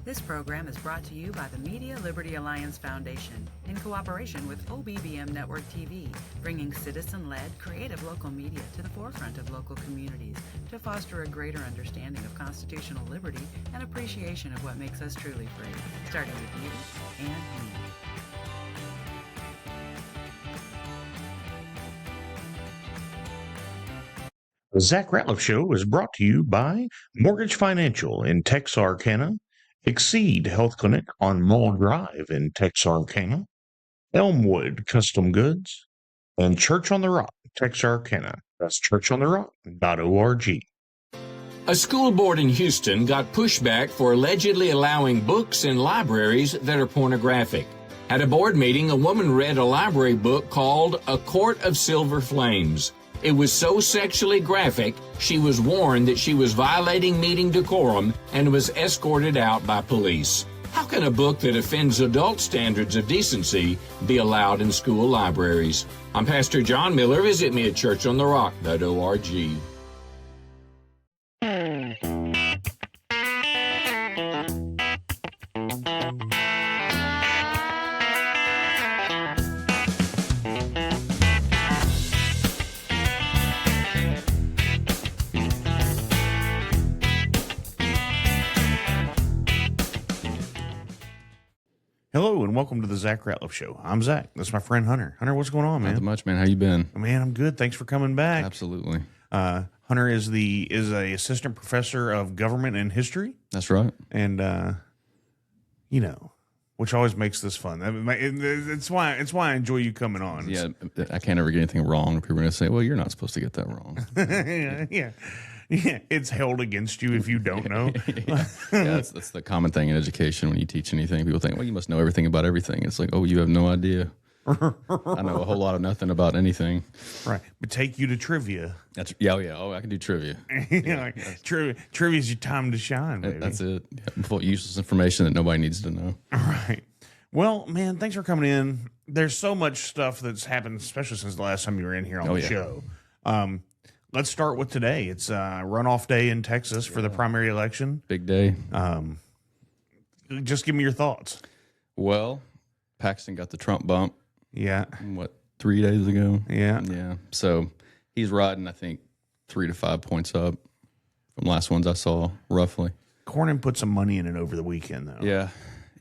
This program is brought to you by the Media Liberty Alliance Foundation in cooperation with OBBM Network TV, bringing citizen-led, creative local media to the forefront of local communities to foster a greater understanding of constitutional liberty and appreciation of what makes us truly free, starting with you and me. The Zach Rateliff Show is brought to you by Mortgage Financial in Texarkana, Exceed Health Clinic on Mullen Drive in Texarkana, Elmwood Custom Goods, and Church on the Rock, Texarkana. That's churchontherock.org. A school board in Houston got pushback for allegedly allowing books in libraries that are pornographic. At a board meeting, a woman read a library book called A Court of Silver Flames. It was so sexually graphic, she was warned that she was violating meeting decorum and was escorted out by police. How can a book that offends adult standards of decency be allowed in school libraries? I'm Pastor John Miller. Visit me at churchontherock.org. Hello and welcome to the Zach Rateliff Show. I'm Zach. That's my friend Hunter. Hunter, what's going on, man? Not much, man. How you been? Man, I'm good. Thanks for coming back. Absolutely. Hunter is a assistant professor of government and history, That's right. and which always makes this fun. It's why I enjoy you coming on. Yeah, I can't ever get anything wrong. People are going to say, well, you're not supposed to get that wrong. yeah. It's held against you if you don't know. yeah, that's the common thing in education when you teach anything. People think, well, you must know everything about everything. It's like, oh, you have no idea. I know a whole lot of nothing about anything. Right. But take you to trivia. Oh, I can do trivia. Trivia is your time to shine, baby. That's it. Yeah, full useless information that nobody needs to know. Right. Well, man, thanks for coming in. There's so much stuff that's happened, especially since the last time you were in here on the show. Let's start with today. It's runoff day in Texas for the primary election. Big day. Just give me your thoughts. Well, Paxton got the Trump bump. Yeah. 3 days ago? Yeah. Yeah. So he's riding, I think, 3 to 5 points up from last ones I saw, roughly. Cornyn put some money in it over the weekend, though. Yeah.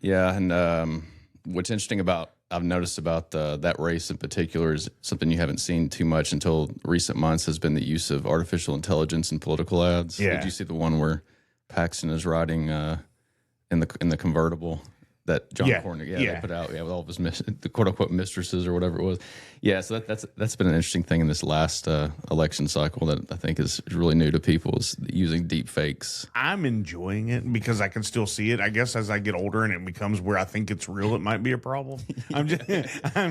Yeah. And what's interesting I've noticed about that race in particular is something you haven't seen too much until recent months has been the use of artificial intelligence in political ads. Yeah. Did you see the one where Paxton is riding in the convertible that John Cornyn they put out with all of his the quote unquote mistresses or whatever it was? Yeah, so that's been an interesting thing in this last election cycle that I think is really new to people, is using deep fakes. I'm enjoying it because I can still see it. I guess as I get older and it becomes where I think it's real, it might be a problem. I'm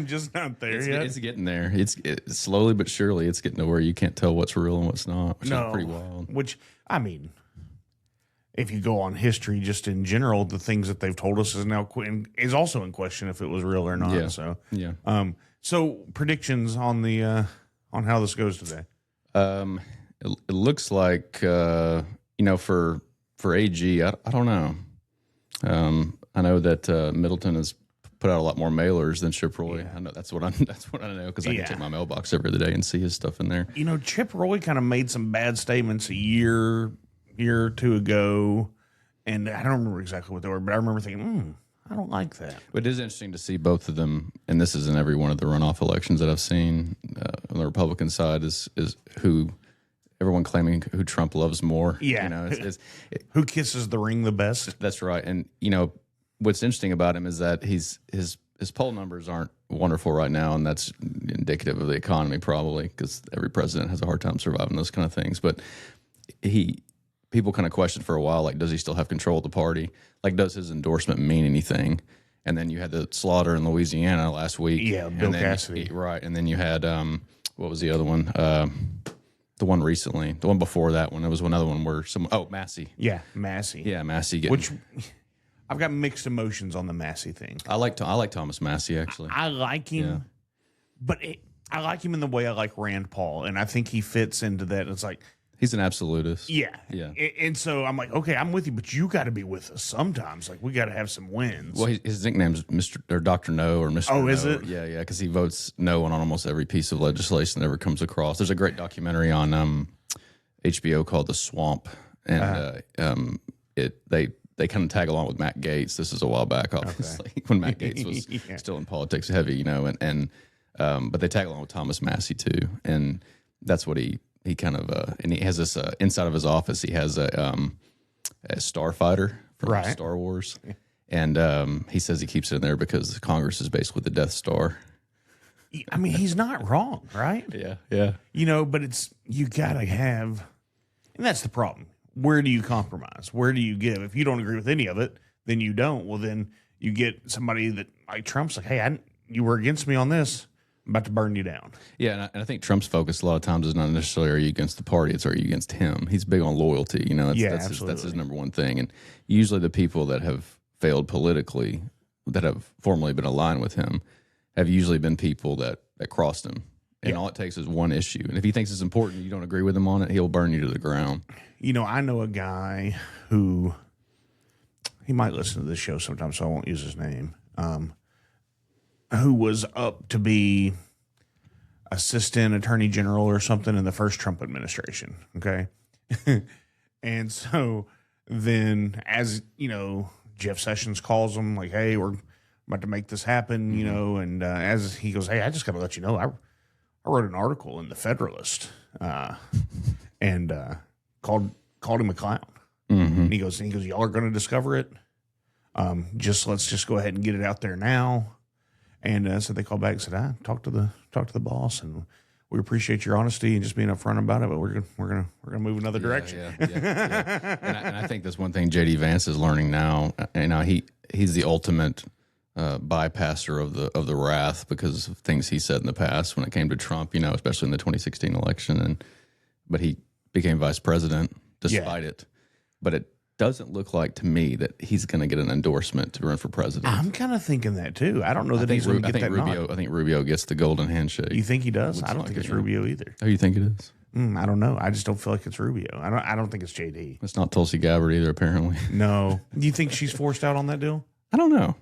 just not there yet. It's getting there. It's slowly but surely it's getting to where you can't tell what's real and what's not, which is pretty wild. Which, I mean, if you go on history, just in general, the things that they've told us is also in question if it was real or not. Yeah. So yeah. So predictions on the on how this goes today. It looks like for AG, I don't know. I know that Middleton has put out a lot more mailers than Chip Roy. Yeah. I know that's what I know because I can check my mailbox every other day and see his stuff in there. Chip Roy kind of made some bad statements a year or two ago, and I don't remember exactly what they were, but I remember thinking, I don't like that. But it is interesting to see both of them, and this is in every one of the runoff elections that I've seen on the Republican side, is who everyone claiming who Trump loves more. Yeah, who kisses the ring the best. That's right. And what's interesting about him is that his poll numbers aren't wonderful right now, and that's indicative of the economy probably, because every president has a hard time surviving those kind of things. But people kind of questioned for a while, like, does he still have control of the party? Like, does his endorsement mean anything? And then you had the slaughter in Louisiana last week. Yeah, Bill Cassidy. Right. And then you had, what was the other one? The one recently. The one before that one. There was another one where Massey. Yeah, Massey. Yeah, Massey. Which I've got mixed emotions on the Massey thing. I like Thomas Massey, actually. I like him, but I like him in the way I like Rand Paul, and I think he fits into that. It's like, He's an absolutist. Yeah. Yeah. And so I'm like, okay, I'm with you, but you got to be with us sometimes. Like, we got to have some wins. Well, his nickname's Mr. or Dr. No or Mr. Oh, No. is it? Yeah, because he votes no on almost every piece of legislation that ever comes across. There's a great documentary on HBO called The Swamp, and they kind of tag along with Matt Gaetz. This is a while back, obviously, when Matt Gaetz was still in politics heavy, you know, but they tag along with Thomas Massey too, and that's what he kind of and he has this inside of his office. He has a starfighter from Star Wars, and he says he keeps it in there because Congress is basically the Death Star. I mean, he's not wrong, right? Yeah. You know, but you got to have, and that's the problem. Where do you compromise? Where do you give? If you don't agree with any of it, then you don't. Well, then you get somebody that, like Trump's like, hey, you were against me on this. I'm about to burn you down. Yeah, and I think Trump's focus a lot of times is not necessarily are you against the party, it's are you against him. He's big on loyalty, you know. That's his number one thing. And usually the people that have failed politically, that have formerly been aligned with him, have usually been people that crossed him. And all it takes is one issue. And if he thinks it's important and you don't agree with him on it, he'll burn you to the ground. You know, I know a guy who, he might listen to this show sometime, so I won't use his name, who was up to be assistant attorney general or something in the first Trump administration. Okay. And so then, as you know, Jeff Sessions calls him like, hey, we're about to make this happen, you know, and as he goes, hey, I just got to let you know, I wrote an article in the Federalist and called him a clown. And he goes, y'all are going to discover it. Let's just go ahead and get it out there now. And so they called back and said, I talked to the boss, and we appreciate your honesty and just being upfront about it, but we're gonna move another direction. Yeah. And I think that's one thing JD Vance is learning now. And he's the ultimate bypasser of the wrath because of things he said in the past when it came to Trump, you know, especially in the 2016 election. But he became vice president despite it. But it doesn't look like to me that he's going to get an endorsement to run for president. I'm kind of thinking that too. I don't know that he's going to get that nod. I think Rubio gets the golden handshake. You think he does? I don't think it's Rubio either. Oh, you think it is? I don't know. I just don't feel like it's Rubio. I don't think it's JD. It's not Tulsi Gabbard either, apparently. No. Do you think she's forced out on that deal? I don't know.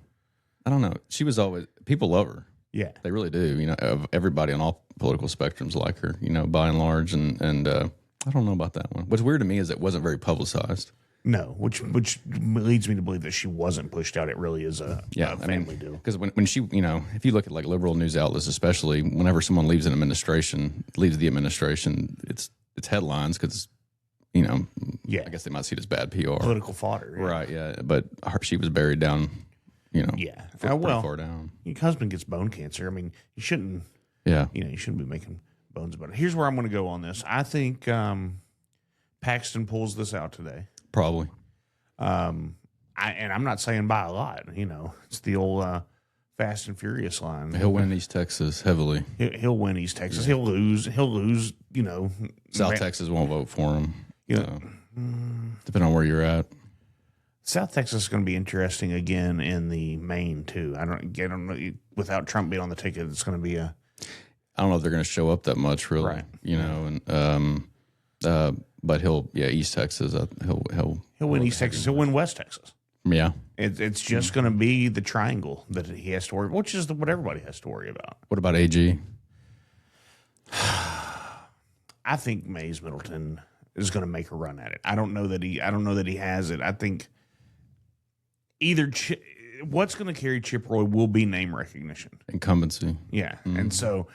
She was always, people love her. Yeah. They really do. You know, everybody on all political spectrums like her, you know, by and large. And I don't know about that one. What's weird to me is it wasn't very publicized. No, which leads me to believe that she wasn't pushed out. It really is a family deal. Because when she, you know, if you look at like liberal news outlets, especially whenever someone leaves the administration, it's headlines because, you know, I guess they might see it as bad PR. Political fodder. Yeah. Right, yeah. But she was buried down, you know, pretty far down. Your husband gets bone cancer. I mean, you shouldn't be making bones about it. Here's where I'm going to go on this. I think Paxton pulls this out today. Probably. I'm not saying by a lot. You know, it's the old Fast and Furious line. He'll win East Texas heavily. He'll win East Texas. Yeah. He'll lose. You know, South Texas won't vote for him. You know, depending on where you're at. South Texas is going to be interesting again in the main too. I don't know. Without Trump being on the ticket, it's going to be a. I don't know if they're going to show up that much, really. Right. You know, and but East Texas. He'll win East Texas. He'll win West Texas. Yeah. It's just going to be the triangle that he has to worry, which is what everybody has to worry about. What about AG? I think Mays Middleton is going to make a run at it. I don't know that he has it. I think either what's going to carry Chip Roy will be name recognition, incumbency. Yeah, and so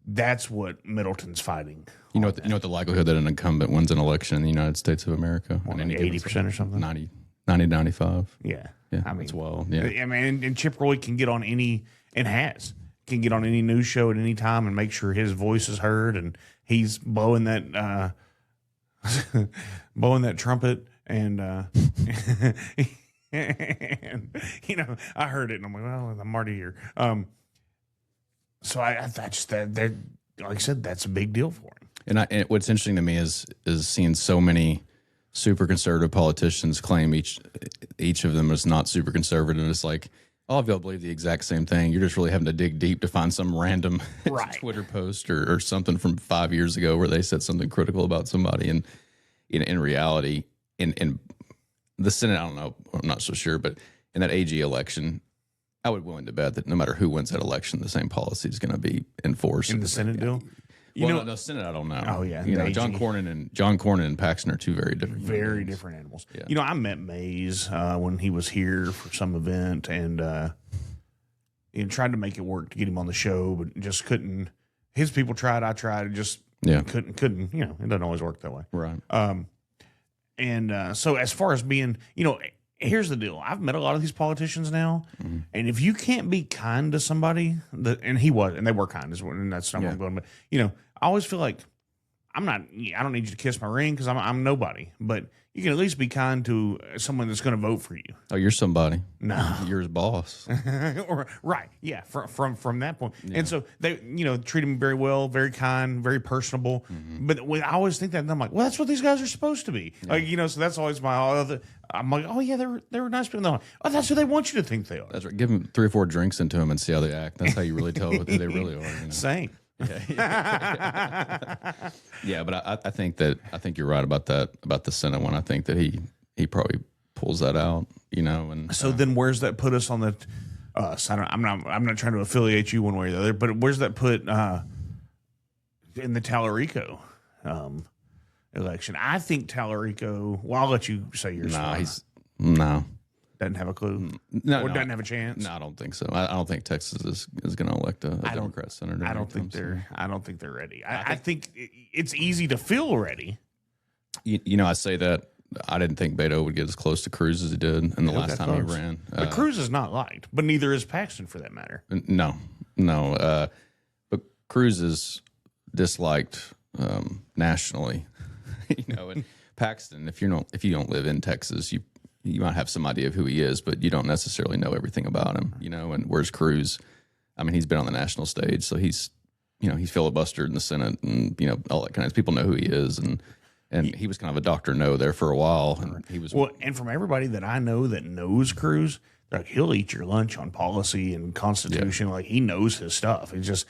that's what Middleton's fighting. You know what the likelihood that an incumbent wins an election in the United States of America? 80% or something? 90, 95. Yeah. I mean, it's wild. Yeah. I mean, and Chip Roy can get on any news show at any time and make sure his voice is heard, and he's blowing that trumpet, and and you know, I heard it and I'm like, well, I'm already here. So I just that like I said, that's a big deal for him. And what's interesting to me is seeing so many super conservative politicians claim each of them is not super conservative. It's like All of y'all believe the exact same thing. You're just really having to dig deep to find some random Right. Twitter post or something from 5 years ago where they said something critical about somebody. And in reality, in the Senate, I don't know, I'm not so sure, but in that AG election, I would be willing to bet that no matter who wins that election, the same policy is going to be enforced. In the Senate deal? The Senate, I don't know. Oh, yeah. You know, The John AG. Cornyn and Paxton are two very different human Very beings. different animals. Yeah. I met Mays when he was here for some event, and tried to make it work to get him on the show, but just couldn't. His people tried, I tried, just couldn't. It doesn't always work that way. Right. So as far as being, here's the deal. I've met a lot of these politicians now, and if you can't be kind to somebody, and they were kind, and that's not what I'm going. But I always feel like I don't need you to kiss my ring because I'm nobody, but you can at least be kind to someone that's going to vote for you. Oh, you're somebody. No, you're his boss. Right? Yeah. From that point, and so they treat him very well, very kind, very personable. But I always think that, and I'm like, well, that's what these guys are supposed to be. Like so that's always my other. I'm like, oh yeah, they were nice people. They're like, oh, that's who they want you to think they are. That's right. Give them 3 or 4 drinks into them and see how they act. That's how you really tell who they really are. Same. Yeah, but I think you're right about that, about the Senate one. I think that he probably pulls that out, and So then where's that put us on the I'm not trying to affiliate you one way or the other, but where's that put in the Tallarico election? I think Tallarico, well, I'll let you say yours. No. Doesn't have a clue. No, Doesn't have a chance. No, I don't think so. I don't think Texas is going to elect a Democrat senator. I don't think they're ready. I think it's easy to feel ready. I say that I didn't think Beto would get as close to Cruz as he did in the last time he ran. But Cruz is not liked, but neither is Paxton for that matter. No. But Cruz is disliked nationally. And Paxton, if you don't live in Texas, you might have some idea of who he is, but you don't necessarily know everything about him, and whereas Cruz, I mean, he's been on the national stage, so he's filibustered in the Senate, and, all that kind of, people know who he is, and he was kind of a Dr. No there for a while, and he was. Well, and from everybody that I know that knows Cruz, like, he'll eat your lunch on policy and Constitution, like he knows his stuff. It's just,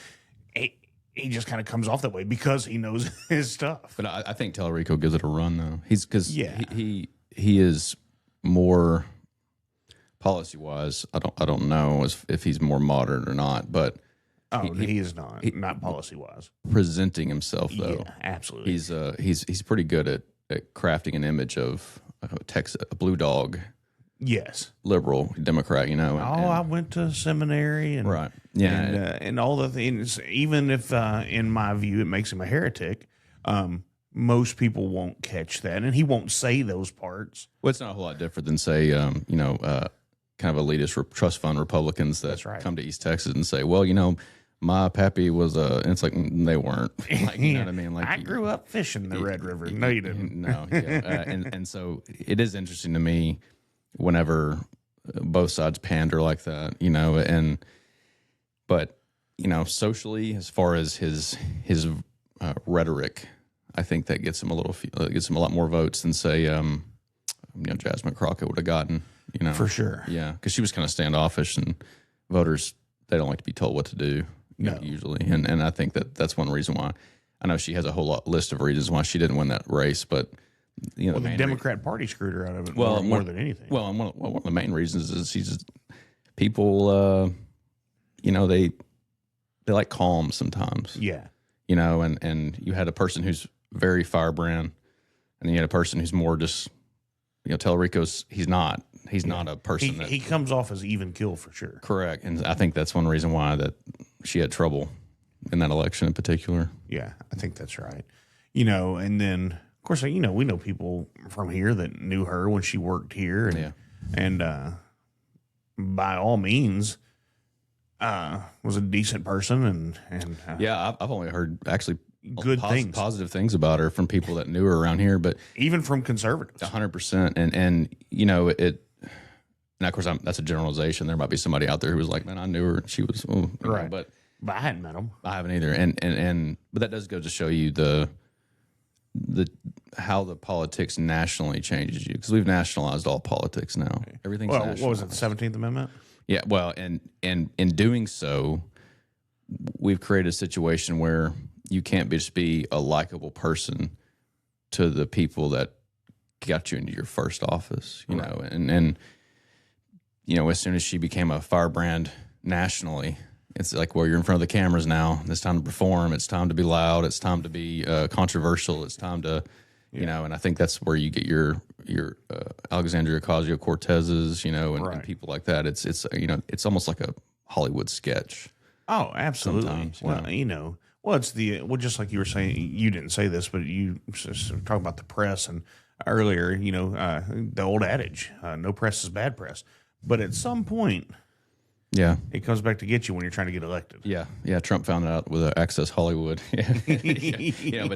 he just kind of comes off that way because he knows his stuff. But I think Tallarico gives it a run, though. He is more policy-wise. I don't know if he's more modern or not, but he is not policy-wise. Presenting himself, though, yeah, absolutely. He's pretty good at crafting an image of a blue dog. Yes, liberal Democrat. I went to seminary and right, yeah, and all the things. Even if, in my view, it makes him a heretic. Most people won't catch that, and he won't say those parts. Well, it's not a whole lot different than, say, kind of elitist trust fund Republicans that come to East Texas and say, well, my pappy was and it's like, they weren't. Like, you know what I mean? Like, I grew up fishing the Red River. No, you didn't. No, yeah. And so it is interesting to me whenever both sides pander like that, but socially, as far as his rhetoric, I think that gets him a lot more votes than, say, Jasmine Crockett would have gotten. For sure. Yeah, because she was kind of standoffish, and voters, they don't like to be told what to do usually, and I think that's one reason why. I know she has a whole list of reasons why she didn't win that race, but the Democrat Party screwed her out of it more than anything. Well, and one of the main reasons is she's just, people, they like calm sometimes. Yeah. And you had a person who's very firebrand, and then you had a person who's more just, Tallarico's, he's not a person he comes off as even kill for sure. Correct. And I think that's one reason why that she had trouble in that election in particular. Yeah, I think that's right. And then, of course, we know people from here that knew her when she worked here, and by all means, was a decent person, and I've only heard actually good things, positive things about her from people that knew her around here, but even from conservatives, 100%. And it, and of course, that's a generalization. There might be somebody out there who was like, man, I knew her, and she was right, but I hadn't met them. I haven't either, and but that does go to show you the how the politics nationally changes you, because we've nationalized all politics now. Everything's national. What was it, the 17th Amendment? Yeah, well, and in doing so, we've created a situation where you can't just be a likable person to the people that got you into your first office, you know, and you know, as soon as she became a firebrand nationally, it's like, well, you're in front of the cameras now. It's time to perform. It's time to be loud. It's time to be controversial. It's time to, you know, and I think that's where you get your Alexandria Ocasio-Cortez's, you know, and people like that. It's you know, it's almost like a Hollywood sketch. Oh, absolutely. Sometimes, Well, you know, it's just like you were saying. You didn't say this, but you talk about the press and earlier. You know, the old adage, "No press is bad press." But at some point, yeah, it comes back to get you when you're trying to get elected. Yeah, yeah. Trump found it out with Access Hollywood. Yeah,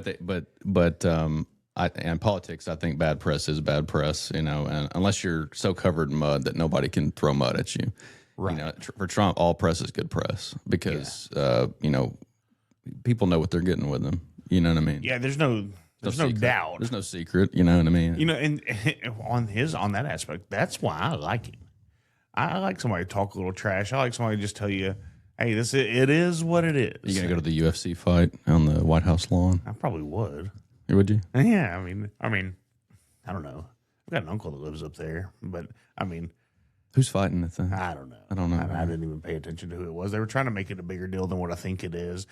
but in politics, I think bad press is bad press. You know, and unless you're so covered in mud that nobody can throw mud at you. Right. You know, for Trump, all press is good press because you know, people know what they're getting with him. You know what I mean? Yeah. There's no doubt. There's no secret. You know what I mean? You know, and on that aspect, that's why I like him. I like somebody to talk a little trash. I like somebody to just tell you, hey, it is what it is. You gonna go to the UFC fight on the White House lawn? I probably would. Would you? Yeah, I mean, I don't know. I've got an uncle that lives up there, but I mean, who's fighting the thing? I don't know. I didn't even pay attention to who it was. They were trying to make it a bigger deal than what I think it is.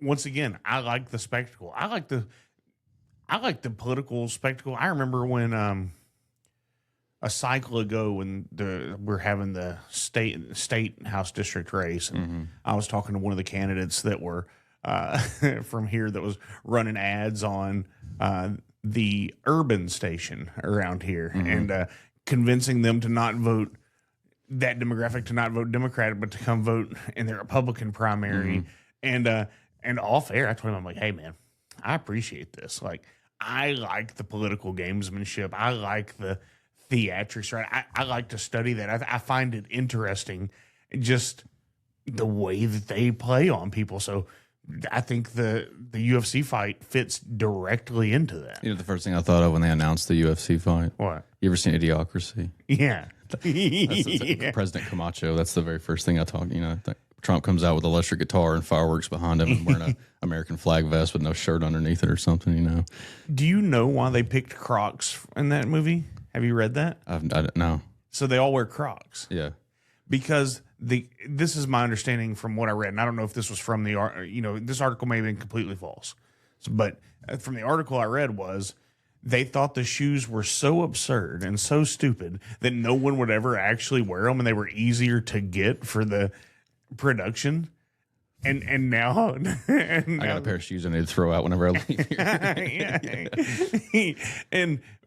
Once again, I like the spectacle. I like the political spectacle. I remember when a cycle ago when we're having the state house district race, and I was talking to one of the candidates that were from here that was running ads on the urban station around here and convincing them to not vote that demographic, to not vote Democratic, but to come vote in the Republican primary. And off air, I told him, I'm like, hey man, I appreciate this. Like, I like the political gamesmanship. I like the theatrics, right? I like to study that. I find it interesting, just the way that they play on people. So I think the UFC fight fits directly into that. You know, the first thing I thought of when they announced the UFC fight. What? You ever seen Idiocracy? Yeah. That's President Camacho. That's the very first thing I talk. You know, Trump comes out with electric guitar and fireworks behind him, and wearing an American flag vest with no shirt underneath it or something. You know. Do you know why they picked Crocs in that movie? Have you read that? I don't know. So they all wear Crocs. Yeah. Because this is my understanding from what I read, and I don't know if this was from this article may have been completely false, but from the article I read was they thought the shoes were so absurd and so stupid that no one would ever actually wear them, and they were easier to get for the production. And now, I got a pair of shoes I need to throw out whenever I leave here.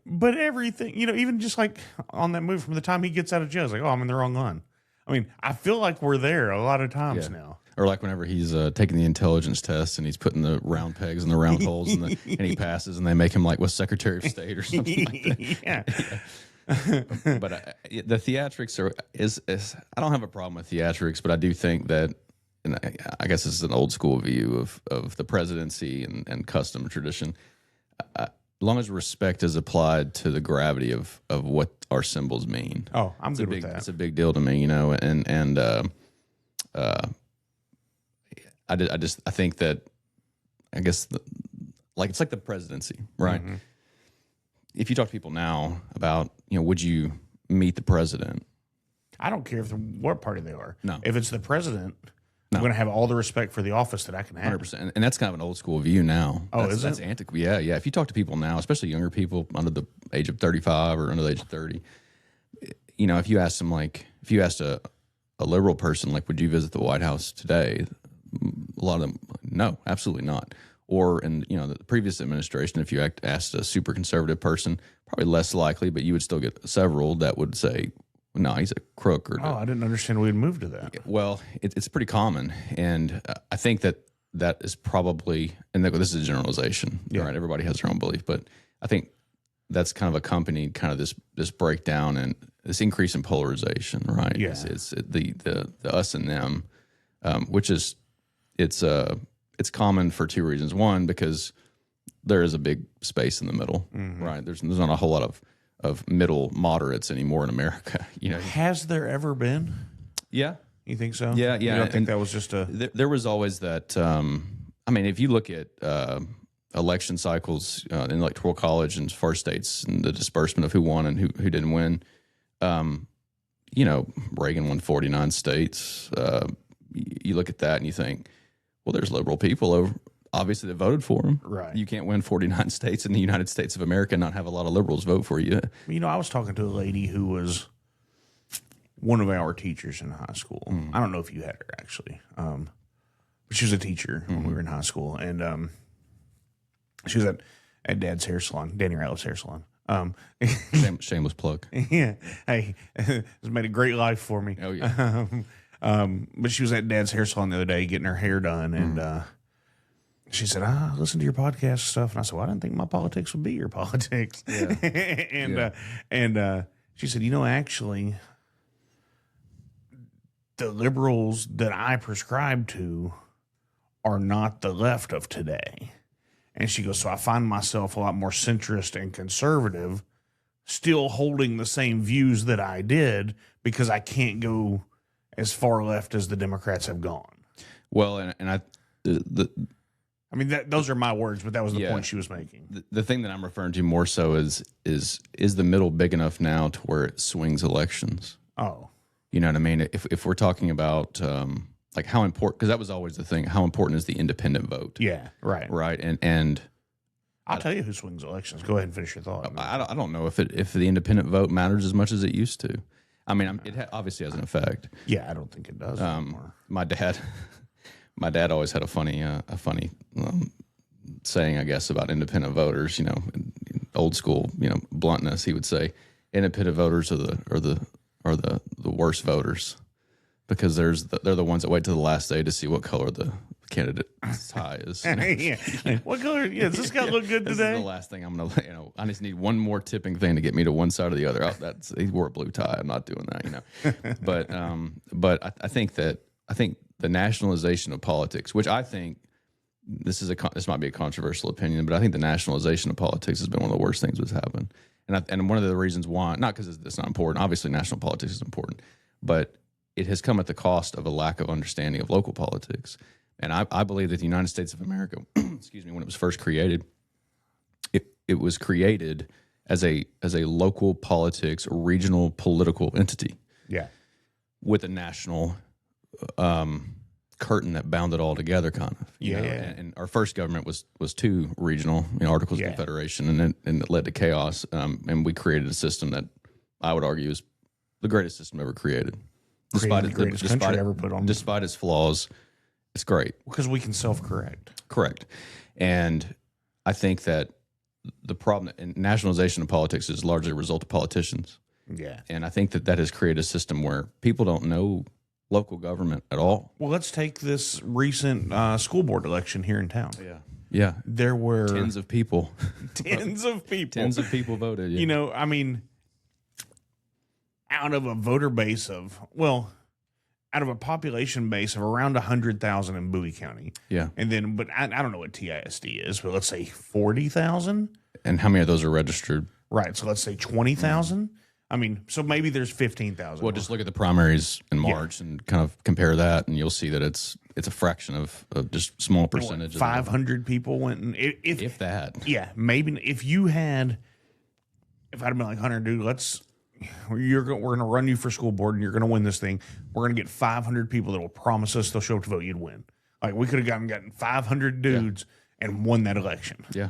But everything, even just like on that movie, from the time he gets out of jail, it's like, oh, I'm in the wrong line. I mean, I feel like we're there a lot of times now. Or like whenever he's taking the intelligence test and he's putting the round pegs in the round holes and he passes and they make him like Secretary of State or something like that. Yeah. But the theatrics is I don't have a problem with theatrics, but I do think that, and I guess this is an old school view of the presidency and custom and tradition. As long as respect is applied to the gravity of what our symbols mean. Oh, I'm good with that. It's a big deal to me, and I think that, I guess, it's like the presidency, right? Mm-hmm. If you talk to people now about, would you meet the president? I don't care what party they are. No. If it's the president, I'm going to have all the respect for the office that I can have. 100%. And that's kind of an old school view now. Oh, that's antiquated. Yeah, yeah. If you talk to people now, especially younger people under the age of 35 or under the age of 30, if you ask them, if you asked a liberal person, would you visit the White House today? A lot of them, no, absolutely not. Or in the previous administration, if you asked a super conservative person, probably less likely, but you would still get several that would say, no, he's a crook. I didn't understand we'd moved to that. Well, it's pretty common, and I think that is probably, and this is a generalization, right? Everybody has their own belief, but I think that's kind of accompanied kind of this breakdown and this increase in polarization, right? Yeah. It's the us and them, which is it's common for two reasons. One, because there is a big space in the middle, right? There's not a whole lot of middle moderates anymore in America. Has there ever been? Yeah. You think so? Yeah. You don't think that was just a... There was always that. If you look at election cycles in electoral college and far states and the disbursement of who won and who didn't win, Reagan won 49 states. You look at that and you think, well, there's liberal people obviously that voted for him. Right. You can't win 49 states in the United States of America and not have a lot of liberals vote for you. I was talking to a lady who was one of our teachers in high school. I don't know if you had her, actually. But she was a teacher when we were in high school. And she was at Dad's hair salon, Danny Ratliff's hair salon. Shameless plug. Yeah. Hey, it's made a great life for me. Oh, yeah. But she was at Dad's hair salon the other day getting her hair done. And she said, I listen to your podcast stuff. And I said, well, I didn't think my politics would be your politics. Yeah. and she said, actually, the liberals that I prescribe to are not the left of today. And she goes, so I find myself a lot more centrist and conservative, still holding the same views that I did because I can't go as far left as the Democrats have gone. Well, those are my words, but that was the point she was making. The thing that I'm referring to more so is the middle big enough now to where it swings elections? Oh. You know what I mean? If we're talking about how important, because that was always the thing, how important is the independent vote? Yeah, right. Right, and I'll tell you who swings elections. Go ahead and finish your thought. I don't know if the independent vote matters as much as it used to. It obviously has an effect. Yeah, I don't think it does anymore. My dad always had a funny saying, I guess, about independent voters. Old school, bluntness. He would say, independent voters are the worst voters because they're the ones that wait till the last day to see what color the candidate's tie is. Yeah. What color? Yeah, does this guy look good this today? Is the last thing I'm gonna. I just need one more tipping thing to get me to one side or the other. He wore a blue tie. I'm not doing that. But I think the nationalization of politics, which I think this might be a controversial opinion, but I think the nationalization of politics has been one of the worst things that's happened. And one of the reasons why, not because it's not important. Obviously, national politics is important, but it has come at the cost of a lack of understanding of local politics. And I believe that the United States of America, excuse me, when it was first created, it was created as a local politics, regional political entity. Yeah. With a national curtain that bound it all together, kind of. You know? And our first government was too regional, Articles of Confederation, and it led to chaos. And we created a system that I would argue is the greatest system ever created. Despite its flaws, it's great. Because we can self-correct. Correct. And I think that the problem in nationalization of politics is largely a result of politicians. Yeah. And I think that has created a system where people don't know local government at all. Well, let's take this recent school board election here in town. Yeah. Yeah. There were tens of people. Tens of people voted. Yeah. Out of a voter base of, out of a population base of around 100,000 in Bowie County. Yeah. And then, but I don't know what TISD is, but let's say 40,000. And how many of those are registered? Right. So let's say 20,000. So maybe there's 15,000. Well, just look at the primaries in March and kind of compare that, and you'll see that it's a fraction of just small percentage. 500 people went, and if that. Yeah, maybe if I'd have been like, Hunter, dude, we're going to run you for school board, and you're going to win this thing. We're going to get 500 people that will promise us they'll show up to vote. You'd win. Like we could have gotten 500 dudes and won that election. Yeah.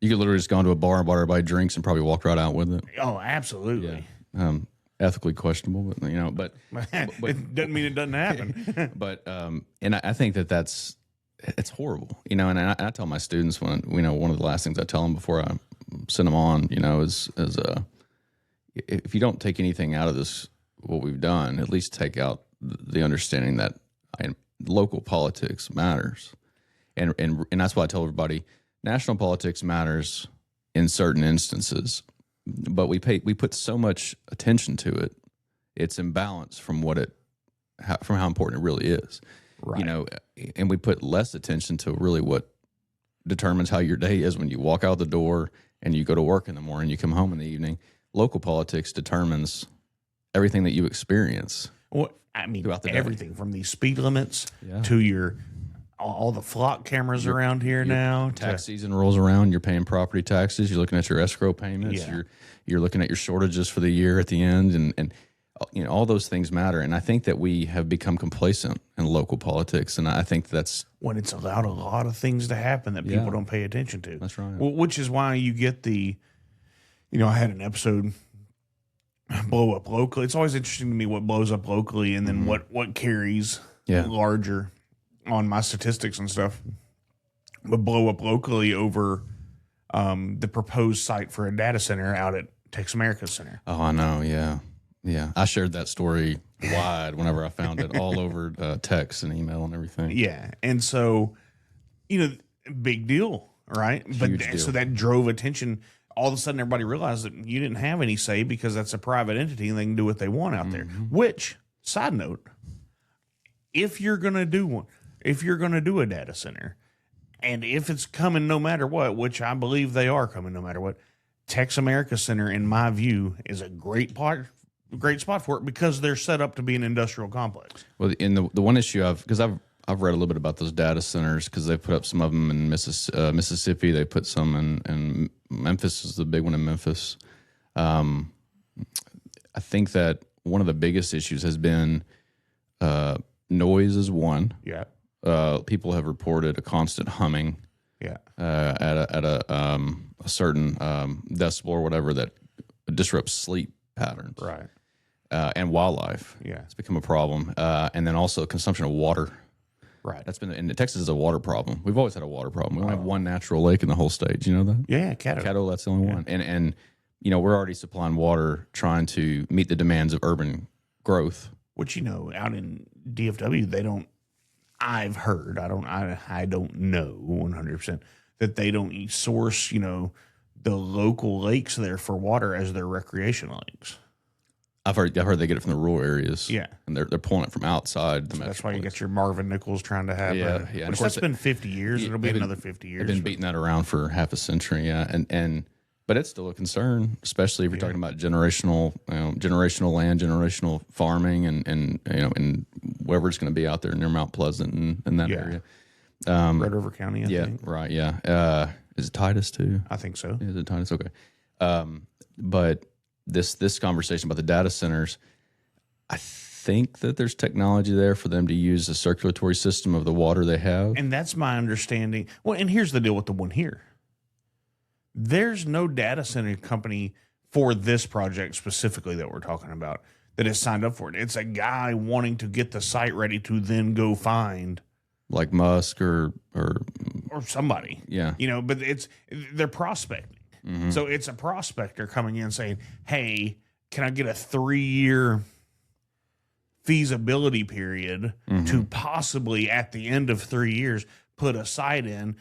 You could literally just go into a bar and bought everybody drinks and probably walked right out with it. Oh, absolutely. Yeah. Ethically questionable, but it doesn't mean it doesn't happen. But and I think it's horrible, and I tell my students when one of the last things I tell them before I send them on, is if you don't take anything out of this, what we've done, at least take out the understanding that local politics matters, and that's why I tell everybody. National politics matters in certain instances, but we put so much attention to it, it's imbalanced from how important it really is. Right. And we put less attention to really what determines how your day is when you walk out the door and you go to work in the morning, you come home in the evening. local politics determines everything that you experience. Well, I mean, throughout the day. everything from these speed limits to all the flock cameras around here now. Tax season rolls around, you're paying property taxes, you're looking at your escrow payments, you're looking at your shortages for the year at the end, and all those things matter. And I think that we have become complacent in local politics, and I think that's when it's allowed a lot of things to happen that people don't pay attention to. That's right. Well, which is why you get I had an episode blow up locally. It's always interesting to me what blows up locally and then what carries larger on my statistics and stuff. But blow up locally over the proposed site for a data center out at Tex America Center. Oh, I know. Yeah. Yeah. I shared that story wide whenever I found it, all over text and email and everything. Yeah. And so, big deal, right? Huge deal. So that drove attention. All of a sudden, everybody realized that you didn't have any say because that's a private entity and they can do what they want out there. Which, side note, if you're going to do a data center, and if it's coming no matter what, which I believe they are coming no matter what, Tex America Center, in my view, is a great spot for it because they're set up to be an industrial complex. Well, in the one issue because I've read a little bit about those data centers because they put up some of them in Mississippi. They put some in Memphis is the big one in Memphis. I think that one of the biggest issues has been noise is one. Yeah. People have reported a constant humming. Yeah. At a certain decibel or whatever that disrupts sleep patterns. Right. And wildlife. Yeah. It's become a problem. And then also consumption of water. Right. That's been, and Texas is a water problem. We've always had a water problem. We only have one natural lake in the whole state. Do you know that? Yeah, Caddo. That's the only one. And we're already supplying water trying to meet the demands of urban growth. Which, out in DFW, they don't, I've heard, I don't know 100% that they don't source, the local lakes there for water as their recreational lakes. I've heard they get it from the rural areas. Yeah. And they're pulling it from outside the That's why you get your Marvin Nichols trying to have Yeah. Which And of that's been 50 years. It'll be another 50 years. They've been beating that around for half a century, yeah. But it's still a concern, especially if you're talking about generational land, generational farming, and wherever it's going to be out there near Mount Pleasant and that area. Red River County, I think. Right, yeah. Is it Titus too? I think so. Is it Titus? Okay. But this conversation about the data centers, I think that there's technology there for them to use the circulatory system of the water they have. And that's my understanding. Well, and here's the deal with the one here. There's no data center company for this project specifically that we're talking about that has signed up for it. It's a guy wanting to get the site ready to then go find like Musk or somebody. Yeah. But they're prospecting. Mm-hmm. So it's a prospector coming in saying, hey, can I get a 3-year feasibility period to possibly at the end of 3 years put a site in,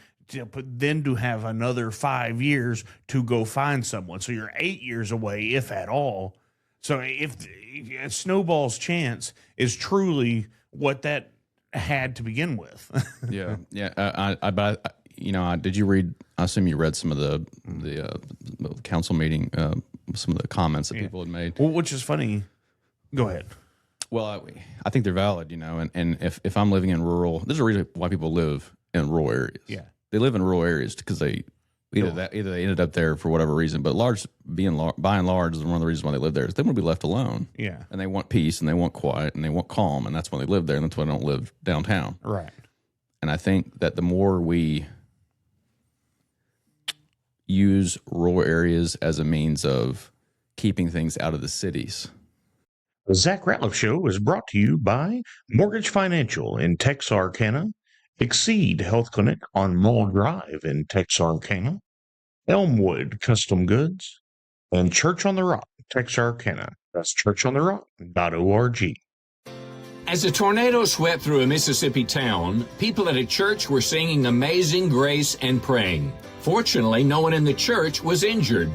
then to have another 5 years to go find someone. So you're 8 years away, if at all. So if Snowball's chance is truly what that had to begin with. Yeah. Did you read? I assume you read some of the council meeting, some of the comments that people had made. Well, which is funny. Go ahead. Well, I think they're valid, and if I'm living in rural, there's a reason why people live in rural areas. Yeah. They live in rural areas because they either they ended up there for whatever reason, but by and large, one of the reasons why they live there is they want to be left alone. Yeah. And they want peace and they want quiet and they want calm, and that's why they live there, and that's why they don't live downtown. Right. And I think that the more we use rural areas as a means of keeping things out of the cities. The Zach Rateliff Show is brought to you by Mortgage Financial in Texarkana, Exceed Health Clinic on Mull Drive in Texarkana, Elmwood Custom Goods, and Church on the Rock, Texarkana. That's churchontherock.org. As a tornado swept through a Mississippi town, people at a church were singing Amazing Grace and praying. Fortunately, no one in the church was injured.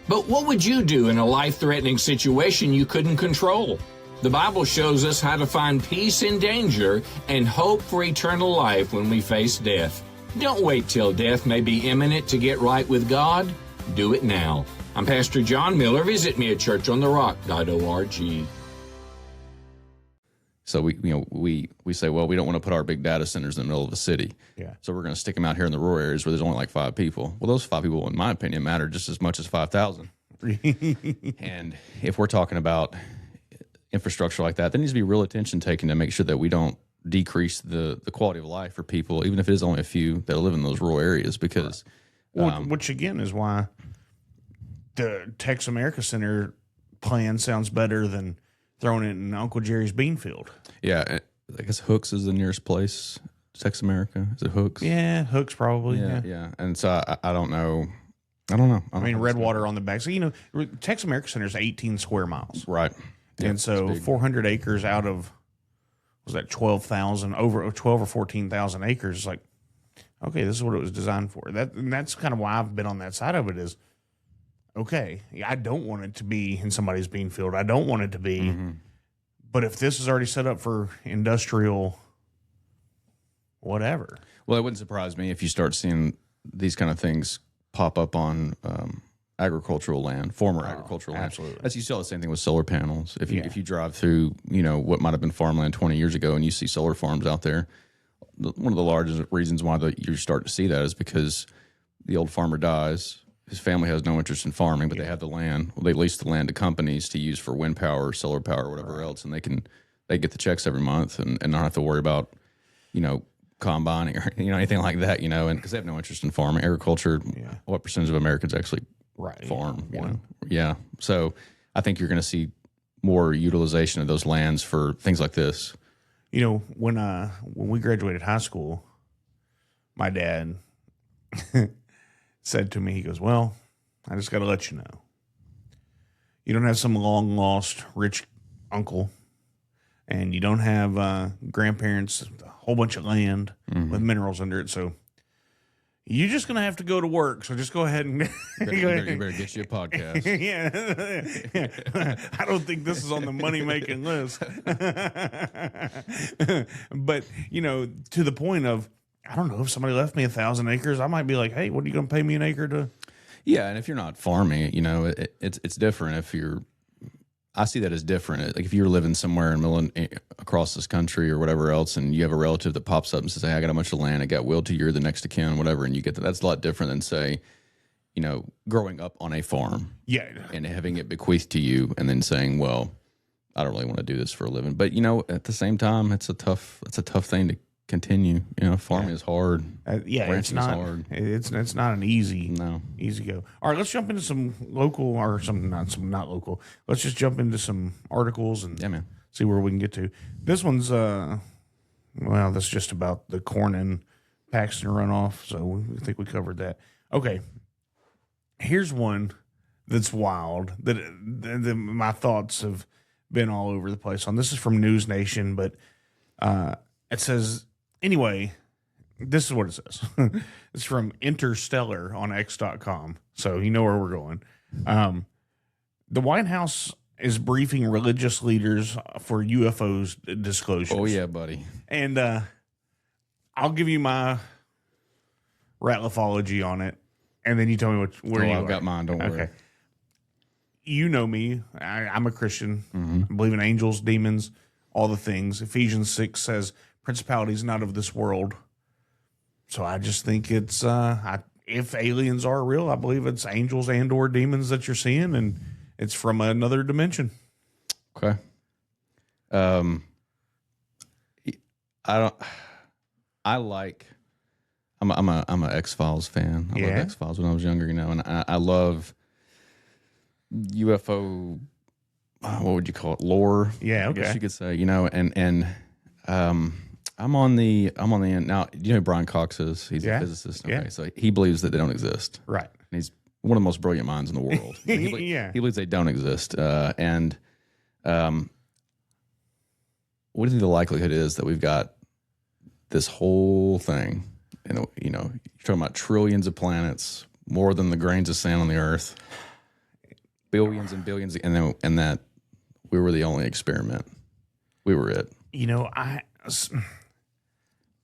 But what would you do in a life-threatening situation you couldn't control? The Bible shows us how to find peace in danger and hope for eternal life when we face death. Don't wait till death may be imminent to get right with God. Do it now. I'm Pastor John Miller. Visit me at churchontherock.org. So we say, well, we don't want to put our big data centers in the middle of the city. Yeah. So we're going to stick them out here in the rural areas where there's only like 5 people. Well, those 5 people, in my opinion, matter just as much as 5,000. And if we're talking about infrastructure like that, there needs to be real attention taken to make sure that we don't decrease the quality of life for people, even if it is only a few that live in those rural areas. Because, which again is why the Tex America Center plan sounds better than throwing it in Uncle Jerry's bean field. yeah, I guess Hooks is the nearest place. Tex America, is it Hooks? Yeah, Hooks probably. Yeah. And so I don't know. I don't know. I mean, Redwater on the back. So, Tex America Center is 18 square miles. Right. And so 400 acres out of, was that 12,000, over 12 or 14,000 acres, is like, okay, this is what it was designed for. And that's kind of why I've been on that side of it is, okay, I don't want it to be in somebody's bean field. I don't want it to be. But if this is already set up for industrial whatever. Well, it wouldn't surprise me if you start seeing these kind of things pop up on agricultural land, former agricultural land. Absolutely. As you saw the same thing with solar panels. If you drive through, what might have been farmland 20 years ago and you see solar farms out there, one of the largest reasons why you start to see that is because the old farmer dies. His family has no interest in farming, but they have the land. Well, they lease the land to companies to use for wind power, or solar power, or whatever else, and they get the checks every month and not have to worry about, combining or anything like that, and because they have no interest in farming, agriculture. What percentage of Americans actually farm? Yeah. So I think you're going to see more utilization of those lands for things like this. When we graduated high school, my dad said to me, he goes, well, I just got to let you know. You don't have some long lost rich uncle, and you don't have grandparents, a whole bunch of land with minerals under it. So you're just going to have to go to work. So just go ahead and You better get you a podcast. Yeah. I don't think this is on the money making list. But, to the point of, I don't know, if somebody left me 1,000 acres, I might be like, hey, what are you going to pay me an acre to? Yeah, and if you're not farming, it's different. I see that as different. Like if you're living somewhere across this country or whatever else, and you have a relative that pops up and says, hey, I got a bunch of land, I got willed to, you're the next of kin, whatever, and you get that. That's a lot different than, say, growing up on a farm. Yeah. And having it bequeathed to you and then saying, well, I don't really want to do this for a living. But, at the same time, it's a tough thing to continue. Farming is hard. It's not hard. It's not an easy go. All right, let's jump into some local or some not local. Let's just jump into some articles and see where we can get to. This one's that's just about the Cornyn Paxton runoff. So I think we covered that. Okay, here's one that's wild that my thoughts have been all over the place on. This is from News Nation, but it says. Anyway, this is what it says. It's from Interstellar on X.com. So you know where we're going. The White House is briefing religious leaders for UFOs disclosures. Oh, yeah, buddy. And I'll give you my Rateliffology on it, and then you tell me where you are. I've got mine, don't worry. Okay. You know me. I'm a Christian. I believe in angels, demons, all the things. Ephesians 6 says, principalities not of this world. So I just think it's if aliens are real, I believe it's angels and or demons that you're seeing, and it's from another dimension. Okay. I'm a X-Files fan. I loved X-Files when I was younger, and I love UFO. What would you call it? Lore. Yeah, okay. I guess you could say, I'm on the end now. Do you know who Brian Cox is? He's a physicist. Okay, so he believes that they don't exist. Right. And he's one of the most brilliant minds in the world. He believes they don't exist. What do you think the likelihood is that we've got this whole thing? And you're talking about trillions of planets, more than the grains of sand on the Earth, billions and billions, and that we were the only experiment. We were it.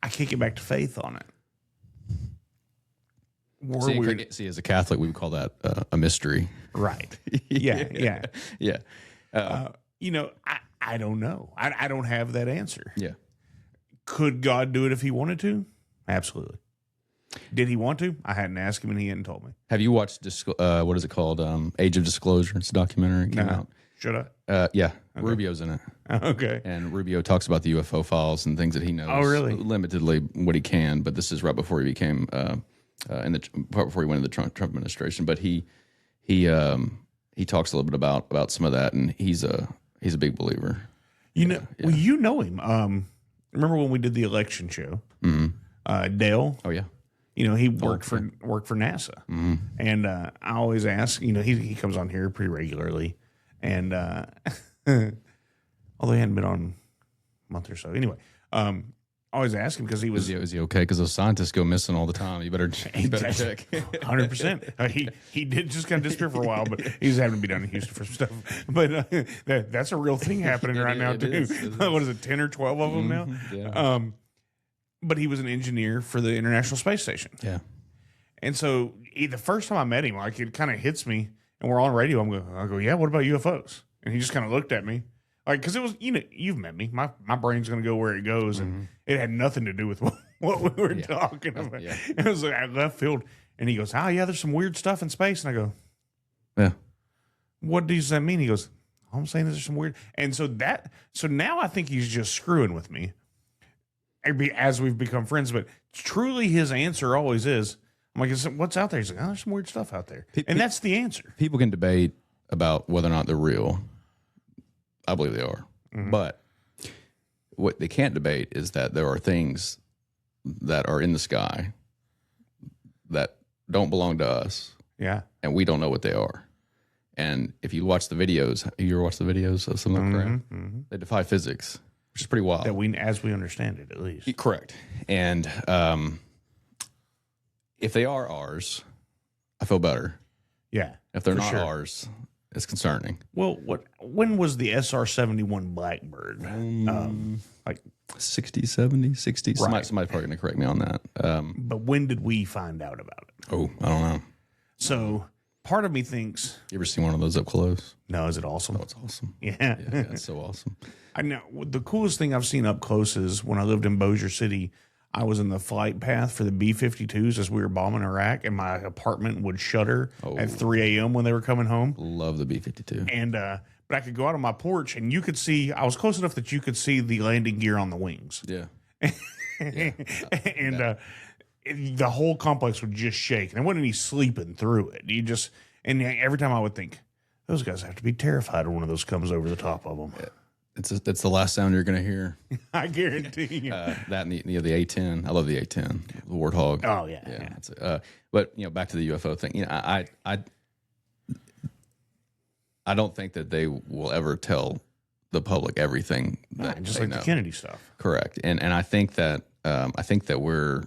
I can't get back to faith on it. See, as a Catholic, we would call that a mystery. Right. Yeah. Yeah. I don't know. I don't have that answer. Yeah. Could God do it if he wanted to? Absolutely. Did he want to? I hadn't asked him and he hadn't told me. Have you watched, what is it called? Age of Disclosure. It's a documentary. It came out. Should I? Yeah. Okay. Rubio's in it. Okay. And Rubio talks about the UFO files and things that he knows. Oh, really? Limitedly what he can, but this is right before he became, before he went into the Trump administration. But he talks a little bit about some of that, and he's a big believer. Well, you know him. Remember when we did the election show? Mm-hmm. Dale. Oh yeah. He worked for NASA, mm-hmm. And I always ask. He comes on here pretty regularly, and although he hadn't been on a month or so, anyway. I always ask him because he was. Is he okay? Because those scientists go missing all the time. You better check. 100%. He did just kind of disappear for a while, but he's having to be down in Houston for some stuff. But that's a real thing happening right now too. What is it, 10 or 12 of them now? Yeah. But he was an engineer for the International Space Station. Yeah. And so the first time I met him, like it kind of hits me, and we're on radio. I go, yeah. What about UFOs? And he just kind of looked at me. Like, because it was, you've met me. My brain's going to go where it goes, and it had nothing to do with what we were talking about. Yeah. It was like at left field, and he goes, "Oh yeah, there's some weird stuff in space." And I go, "Yeah, what does that mean?" He goes, "All I'm saying is there's some weird." And so now I think he's just screwing with me, as we've become friends. But truly, his answer always is, "I'm like, what's out there?" He's like, "Oh, there's some weird stuff out there," and that's the answer. People can debate about whether or not they're real. I believe they are. Mm-hmm. But what they can't debate is that there are things that are in the sky that don't belong to us. Yeah. And we don't know what they are. And if you watch the videos, you ever watch the videos of some of the crap? Mm-hmm. They defy physics, which is pretty wild. As we understand it, at least. Correct. And if they are ours, I feel better. Yeah. If they're not ours, it's concerning. Well, when was the SR-71 Blackbird? Like 60, 70, 60? Right. Somebody's probably going to correct me on that. But when did we find out about it? Oh, I don't know. So part of me thinks... You ever seen one of those up close? No, is it awesome? Oh, it's awesome. Yeah. It's so awesome. I know. The coolest thing I've seen up close is when I lived in Bossier City, I was in the flight path for the B-52s as we were bombing Iraq, and my apartment would shutter at 3 a.m. when they were coming home. Love the B-52. And but I could go out on my porch, and you could see, I was close enough that you could see the landing gear on the wings. Yeah. And the whole complex would just shake, and there wasn't any sleeping through it. And every time I would think, those guys have to be terrified when one of those comes over the top of them. Yeah. It's the last sound you're going to hear. I guarantee you. That and the A-10. I love the A-10, the Warthog. Oh yeah. But back to the UFO thing. I don't think that they will ever tell the public everything that just they like know. The Kennedy stuff. Correct. And I think that we're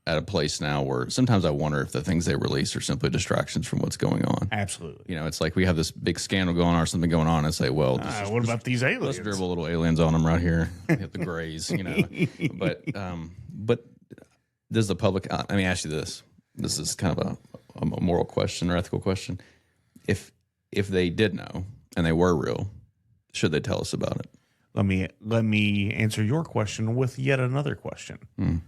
at a place now where sometimes I wonder if the things they release are simply distractions from what's going on. Absolutely. It's like we have this big scandal going on or something going on and say, well, what about these aliens? Let's dribble little aliens on them right here. Hit the grays, But does the public, let me ask you this. This is kind of a moral question or ethical question. If they did know and they were real, should they tell us about it? Let me answer your question with yet another question.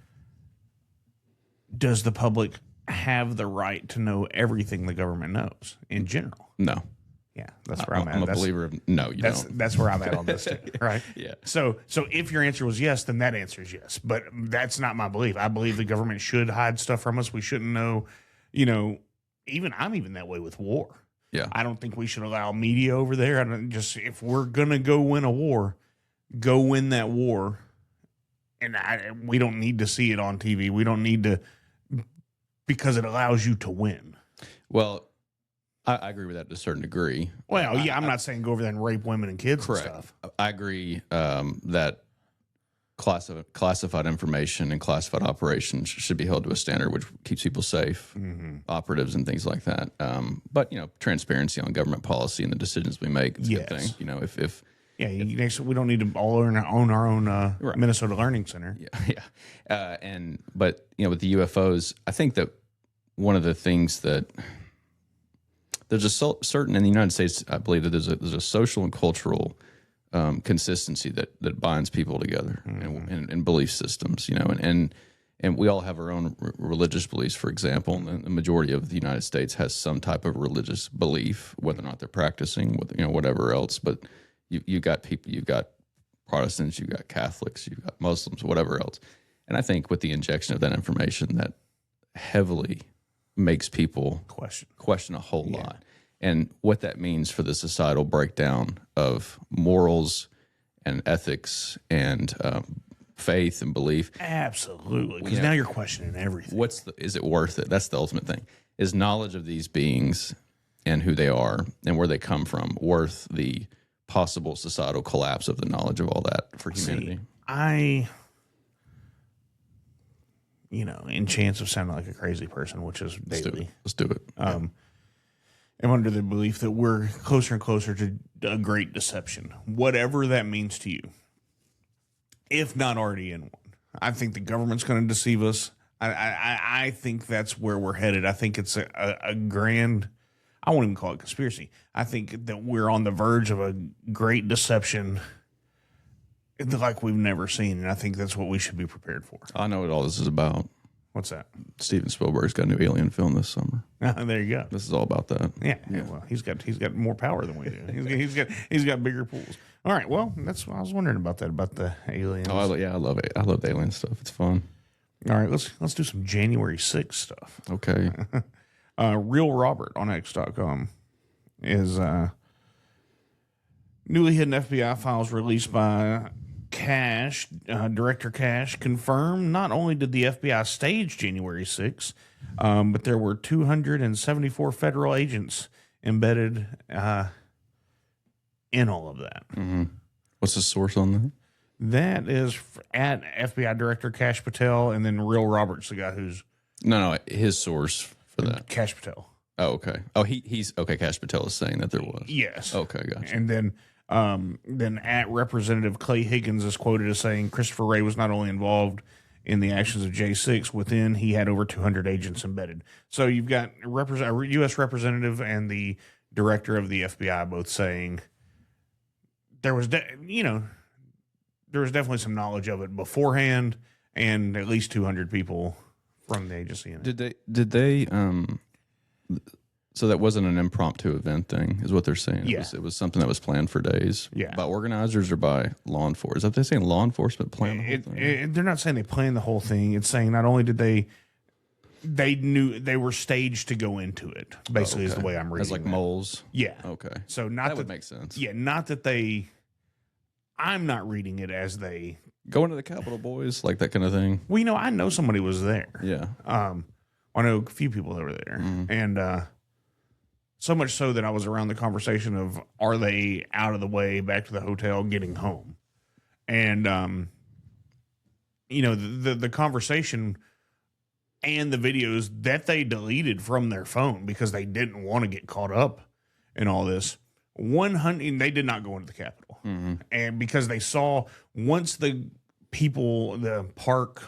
Does the public have the right to know everything the government knows in general? No. Yeah, that's where I'm at. I'm a believer of no, you don't. That's where I'm at on this too, right? Yeah. So if your answer was yes, then that answer is yes. But that's not my belief. I believe the government should hide stuff from us. We shouldn't know, I'm even that way with war. Yeah. I don't think we should allow media over there. I don't if we're gonna go win a war, go win that war. And we don't need to see it on TV. We don't need to, because it allows you to win. Well, I agree with that to a certain degree. Well, I'm not saying go over there and rape women and kids correct. And stuff. I agree that classified information and classified operations should be held to a standard which keeps people safe, operatives and things like that. But transparency on government policy and the decisions we make is a good thing. If we don't need to all own our own right. Minnesota Learning Center. Yeah. But with the UFOs, I think that one of the things that there's a certain in the United States, I believe that there's a social and cultural consistency that binds people together and belief systems, and we all have our own religious beliefs. For example, and the majority of the United States has some type of religious belief, whether or not they're practicing, whatever else. But you got people, you got Protestants, you got Catholics, you got Muslims, whatever else. And I think with the injection of that information, that heavily makes people question a whole lot. And what that means for the societal breakdown of morals and ethics and faith and belief. Absolutely. Because now you're questioning everything. Is it worth it? That's the ultimate thing. Is knowledge of these beings and who they are and where they come from worth the possible societal collapse of the knowledge of all that for humanity? In chance of sounding like a crazy person, which is daily. Let's do it. I'm under the belief that we're closer and closer to a great deception, whatever that means to you, if not already in one. I think the government's going to deceive us. I think that's where we're headed. I think it's a grand, I won't even call it conspiracy. I think that we're on the verge of a great deception like we've never seen, and I think that's what we should be prepared for. I know what all this is about. What's that? Steven Spielberg's got a new Alien film this summer. There you go. This is all about that. Yeah. Well, he's got more power than we do. He's got bigger pools. All right. Well, that's what I was wondering about the aliens. Oh, I love it. I love the alien stuff. It's fun. All right. Let's do some January 6th stuff. Okay. Real Robert on X.com is newly hidden FBI files released by Cash, Director Cash, confirmed not only did the FBI stage January 6th, but there were 274 federal agents embedded in all of that. Mm-hmm. What's the source on that? That is at FBI Director Cash Patel, and then Real Robert's the guy who's... No, his source for that. Cash Patel. Oh, okay. Oh, he's... Okay, Cash Patel is saying that there was. Yes. Okay, gotcha. And then at Representative Clay Higgins is quoted as saying Christopher Wray was not only involved in the actions of J6, within he had over 200 agents embedded. So you've got a U.S. representative and the director of the FBI both saying there was definitely some knowledge of it beforehand, and at least 200 people from the agency in it. Did they so that wasn't an impromptu event thing, is what they're saying. Yeah. It was something that was planned for days. Yeah. By organizers or by law enforcement? Is that they're saying law enforcement planned the whole thing? They're not saying they planned the whole thing. It's saying not only did they knew they were staged to go into it, basically, is the way I'm reading it. As like moles? Yeah. Okay. So that would make sense. Yeah, not that I'm not reading it as they... Go into the Capitol, boys, like that kind of thing. Well, I know somebody was there. Yeah. I know a few people that were there. Mm-hmm. And so much so that I was around the conversation of, are they out of the way, back to the hotel, getting home? And, the conversation and the videos that they deleted from their phone because they didn't want to get caught up in all this, 100, they did not go into the Capitol. Mm-hmm. And because they saw, once the people, the park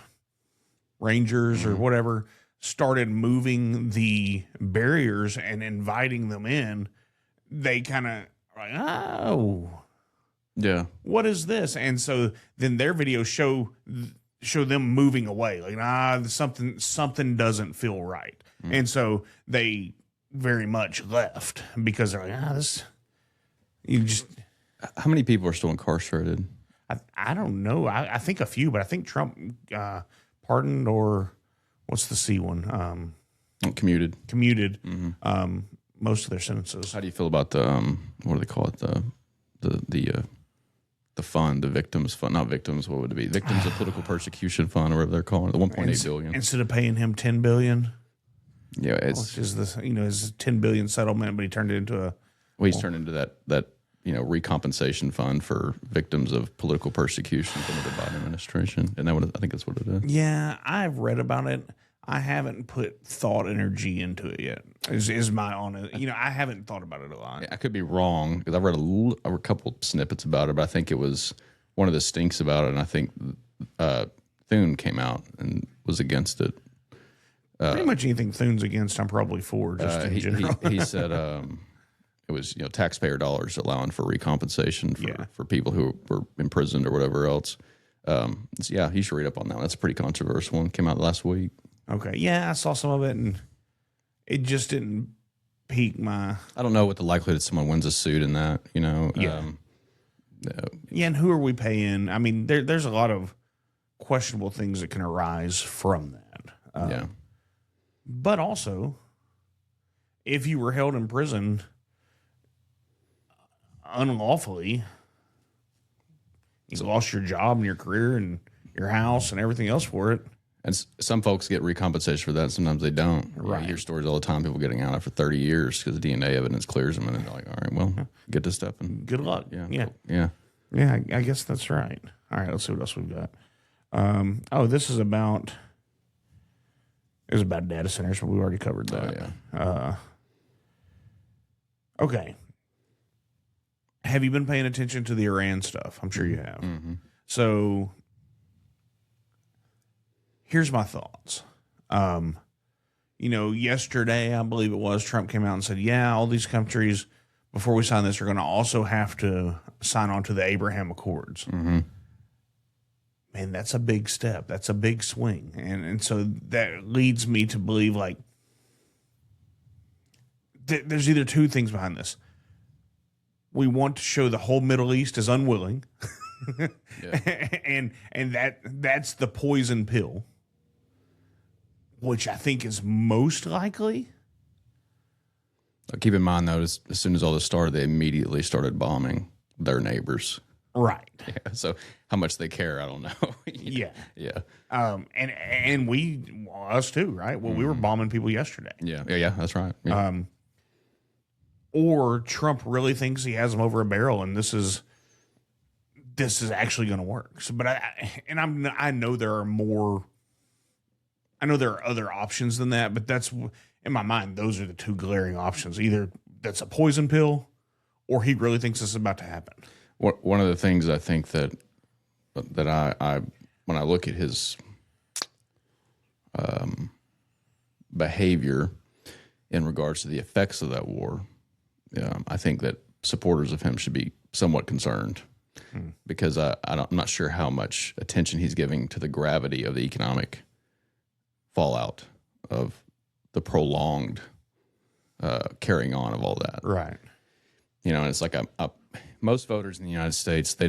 rangers or whatever, started moving the barriers and inviting them in, they kind of like, oh, yeah, what is this? And so then their videos show them moving away, like, something doesn't feel right. And so they very much left because they're like, this, you just. How many people are still incarcerated? I don't know. I think a few, but I think Trump pardoned, or what's the C one? Commuted. Mm-hmm. Most of their sentences. How do you feel about the what do they call it, the fund, the victims fund? Not victims. What would it be? Victims of political persecution fund, or whatever they're calling it. The $1.8 billion. Instead of paying him $10 billion. Yeah, which is his $10 billion settlement, but he turned it into a. Well, he's turned into that recompensation fund for victims of political persecution from the Biden administration. And I think that's what it is. Yeah, I've read about it. I haven't put thought energy into it yet. Is my honest? I haven't thought about it a lot. I could be wrong because I've read a couple snippets about it, but I think it was one of the stinks about it. And I think Thune came out and was against it. Pretty much anything Thune's against, I'm probably for, just in general. He said it was taxpayer dollars allowing for recompensation for people who were imprisoned or whatever else. You should read up on that one. That's a pretty controversial one. Came out last week. Okay. Yeah, I saw some of it, and it just didn't pique my... I don't know what the likelihood that someone wins a suit in that, Yeah. And who are we paying? I mean, there's a lot of questionable things that can arise from that. But also, if you were held in prison unlawfully, you lost your job and your career and your house and everything else for it. And some folks get recompensation for that. Sometimes they don't. Right. You hear stories all the time, people getting out after 30 years because DNA evidence clears them. And they're like, all right, well, get this stuff. And good luck. Yeah. Yeah, I guess that's right. All right, let's see what else we've got. This is about... It was about data centers, but we already covered that. Oh, yeah. Okay. Have you been paying attention to the Iran stuff? I'm sure you have. Mm-hmm. So here's my thoughts. Yesterday, I believe it was, Trump came out and said, all these countries, before we sign this, are going to also have to sign on to the Abraham Accords. Mm-hmm. Man, that's a big step. That's a big swing. And so that leads me to believe, like, there's either two things behind this. We want to show the whole Middle East is unwilling. and that's the poison pill, which I think is most likely. Keep in mind, though, as soon as all this started, they immediately started bombing their neighbors. Right. Yeah. So how much they care, I don't know. Yeah. Yeah. And us too, right? Well, we were bombing people yesterday. Yeah. That's right. Yeah. Or Trump really thinks he has them over a barrel, and this is actually going to work. So, but I know there are more. I know there are other options than that, but that's in my mind. Those are the two glaring options. Either that's a poison pill, or he really thinks this is about to happen. One of the things I think that I when I look at his behavior in regards to the effects of that war, I think that supporters of him should be somewhat concerned because I'm not sure how much attention he's giving to the gravity of the economic fallout of the prolonged carrying on of all that. Right. And it's like most voters in the United States, they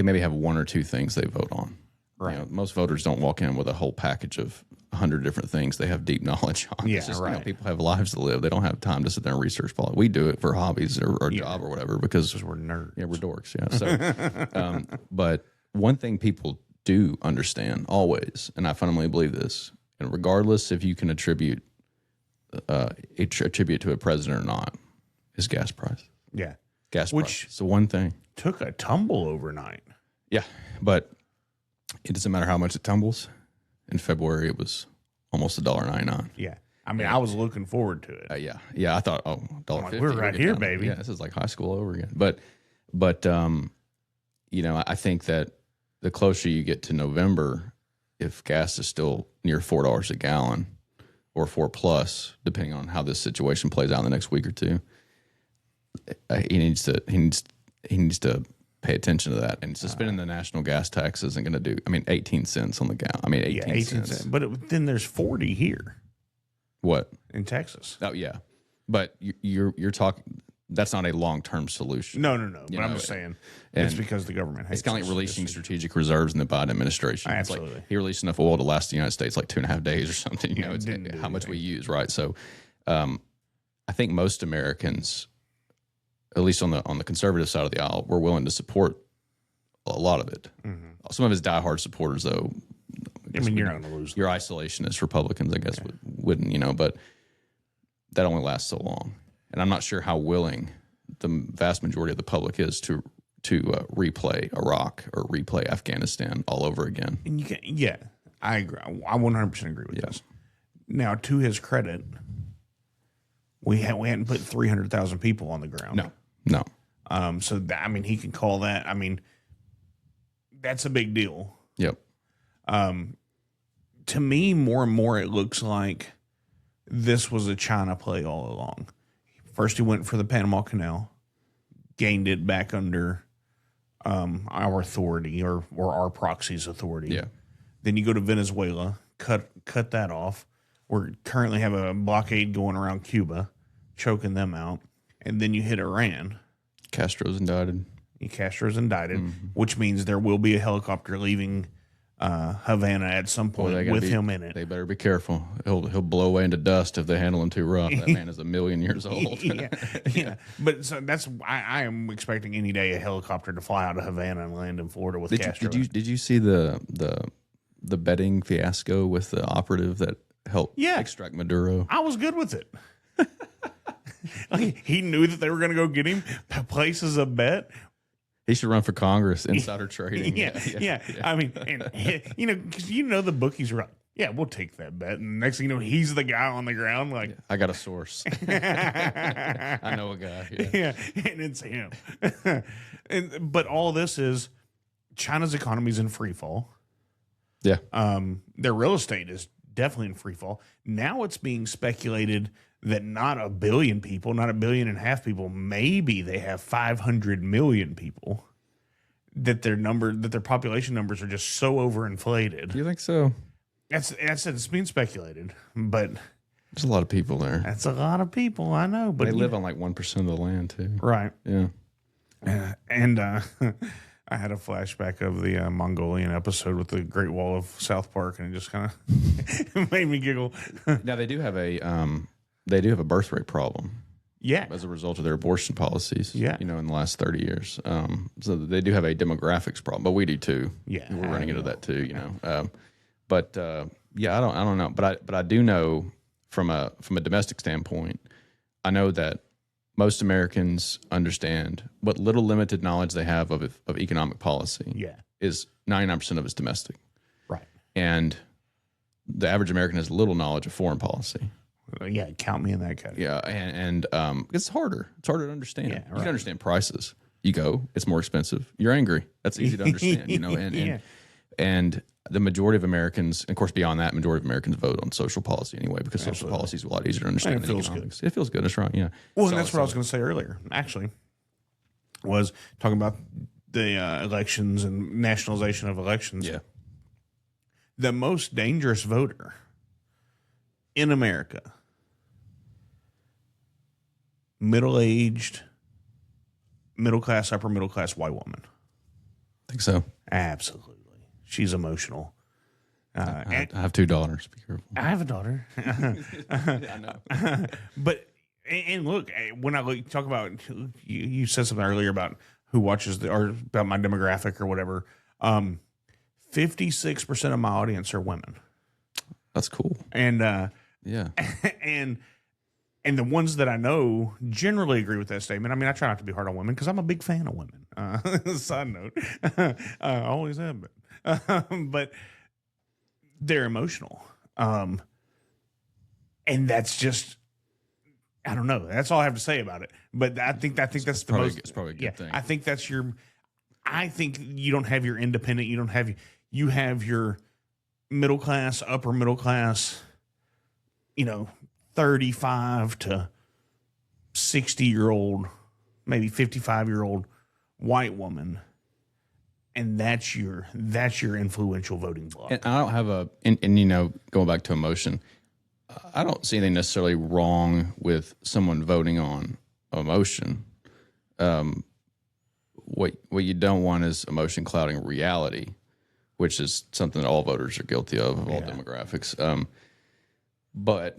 maybe have one or two things they vote on. Right. Most voters don't walk in with a whole package of 100 different things they have deep knowledge on. Yeah, it's just, right. People have lives to live. They don't have time to sit there and research politics. We do it for hobbies or a job or whatever because we're nerds. Yeah, we're dorks. Yeah. So, but one thing people do understand always, and I fundamentally believe this, and regardless if you can attribute to a president or not, is gas price. Yeah. Gas Which price. It's the one thing. Took a tumble overnight. Yeah, but it doesn't matter how much it tumbles. In February, it was almost $1.99. Yeah. I mean, I was looking forward to it. Yeah. I thought, $1.50. We're right here, baby. Yeah, this is like high school over again. But I think that the closer you get to November, if gas is still near $4 a gallon or $4+, depending on how this situation plays out in the next week or two, he needs to pay attention to that. And suspending the national gas tax isn't going to do. 18 cents on the gallon. 18 cents. But then there's 40 here. What? In Texas. Oh yeah, but you're talking. That's not a long-term solution. No. But I'm just saying it's because the government hates it's kind of like releasing strategic reserves in the Biden administration. Absolutely. It's like he released enough oil to last the United States like 2.5 days or something. It's how much we use, right? So, I think most Americans, at least on the conservative side of the aisle, we're willing to support a lot of it. Mm-hmm. Some of his diehard supporters, though, you're not going to lose. Your isolationist Republicans, I guess, wouldn't, but that only lasts so long. And I'm not sure how willing the vast majority of the public is to replay Iraq or replay Afghanistan all over again. And I agree. I 100% agree with this. Now, to his credit, we hadn't put 300,000 people on the ground. No. So he can call that. That's a big deal. Yep. to me, more and more, it looks like this was a China play all along. First, he went for the Panama Canal, gained it back under our authority or our proxy's authority. Yeah. Then you go to Venezuela, cut that off. We currently have a blockade going around Cuba, choking them out. And then you hit Iran. Castro's indicted. Which means there will be a helicopter leaving Havana at some point with him in it. They better be careful. He'll blow away into dust if they handle him too rough. That man is 1,000,000 years old. yeah. But so that's I am expecting any day a helicopter to fly out of Havana and land in Florida with Castro. Did you see the betting fiasco with the operative that helped extract Maduro? I was good with it. Like, he knew that they were going to go get him. Places a bet. He should run for Congress, insider trading. Yeah. I mean, and, because the bookies are like, yeah, we'll take that bet. And next thing you know, he's the guy on the ground. Like, I got a source. I know a guy. Yeah, and it's him. But all this is China's economy is in free fall. Yeah. Their real estate is definitely in free fall. Now it's being speculated that not 1 billion people, not 1.5 billion people, maybe they have 500 million people. That their population numbers are just so overinflated. Do you think so? It's being speculated, but there's a lot of people there. That's a lot of people, I know. But they live on like 1% of the land too. Right. Yeah. And I had a flashback of the Mongolian episode with the Great Wall of South Park, and it just kind of made me giggle. Now they do have a birth rate problem. Yeah. As a result of their abortion policies. Yeah. In the last 30 years. So they do have a demographics problem, but we do too. Yeah. We're running into that too, But I don't know. But I do know from a domestic standpoint, I know that most Americans understand what little limited knowledge they have of economic policy. Yeah. Is 99% of it's domestic. Right. And the average American has little knowledge of foreign policy. Yeah, count me in that category. Yeah, and it's harder. It's harder to understand. Yeah, right. You can understand prices. You go, it's more expensive. You're angry. That's easy to understand. And the majority of Americans, of course, beyond that, majority of Americans vote on social policy anyway because social policy is a lot easier to understand. And it feels economics. Good. It feels good. That's right. Yeah. Well, and that's what I was going to say earlier. Actually, was talking about the elections and nationalization of elections. Yeah. The most dangerous voter in America, middle-aged, middle-class, upper-middle-class white woman. I think so. Absolutely. She's emotional. I have 2 daughters. Be careful. I have a daughter. I know. But, and look, when I talk about, you said something earlier about who watches, or about my demographic or whatever, 56% of my audience are women. That's cool. And, yeah. And the ones that I know generally agree with that statement. I mean, I try not to be hard on women because I'm a big fan of women. Side note, I always have been. But they're emotional. And that's just, I don't know. That's all I have to say about it. But I think that's the most. It's probably a good thing. I think that's I think you don't have your independent. You have your middle class, upper middle class, 35 to 60-year-old, maybe 55-year-old white woman, and that's your influential voting bloc. And I don't have going back to emotion, I don't see anything necessarily wrong with someone voting on emotion. What you don't want is emotion clouding reality, which is something that all voters are guilty of all demographics. But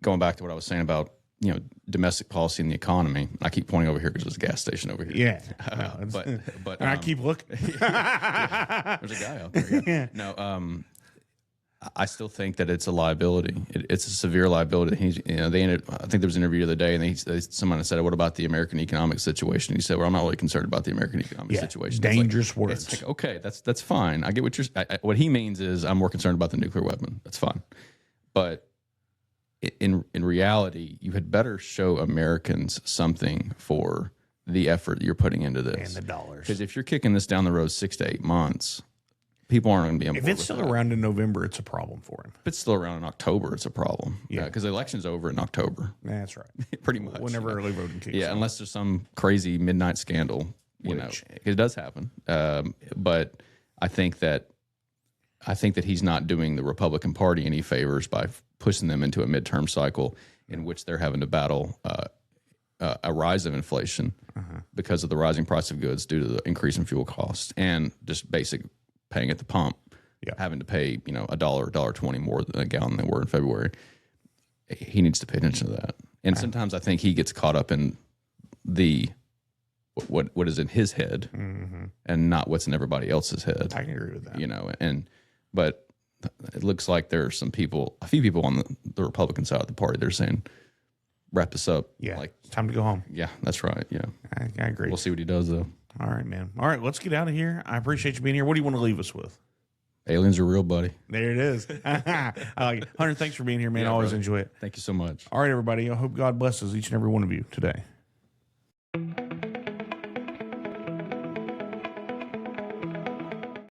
going back to what I was saying about domestic policy and the economy, I keep pointing over here because there's a gas station over here. Yeah, but and I keep looking. There's a guy out there. Yeah. No, I still think that it's a liability. It's a severe liability. I think there was an interview the other day, and someone said, "What about the American economic situation?" He said, "Well, I'm not really concerned about the American economic situation." Dangerous words. It's like, okay, that's fine. I get what what he means is I'm more concerned about the nuclear weapon. That's fine, but in reality, you had better show Americans something for the effort you're putting into this and the dollars. Because if you're kicking this down the road 6 to 8 months, people aren't going to be on If board it's with still that. around in November, it's a problem for him. If it's still around in October, it's a problem. Yeah. Because the election's over in October, That's right. pretty much. Whenever you know. early voting kicks Yeah, in. unless there's some crazy midnight scandal, it does happen. But I think that he's not doing the Republican Party any favors by pushing them into a midterm cycle in which they're having to battle a rise of inflation because of the rising price of goods due to the increase in fuel costs and just basic paying at the pump, having to pay $1.20 more than a gallon they were in February. He needs to pay attention to that. And sometimes I think he gets caught up in the what is in his head and not what's in everybody else's head. I can agree with that. But it looks like there are a few people on the Republican side of the party. They're saying, wrap this up. Yeah, like, it's time to go home. yeah, that's right. Yeah, I agree. we'll see what he does though. All right, man. All right, let's get out of here. I appreciate you being here. What do you want to leave us with? Aliens are real, buddy. There it is. I like it. Hunter, thanks for being here, man. Yeah, I always brother. enjoy it. Thank you so much. All right, everybody. I hope God blesses each and every one of you today.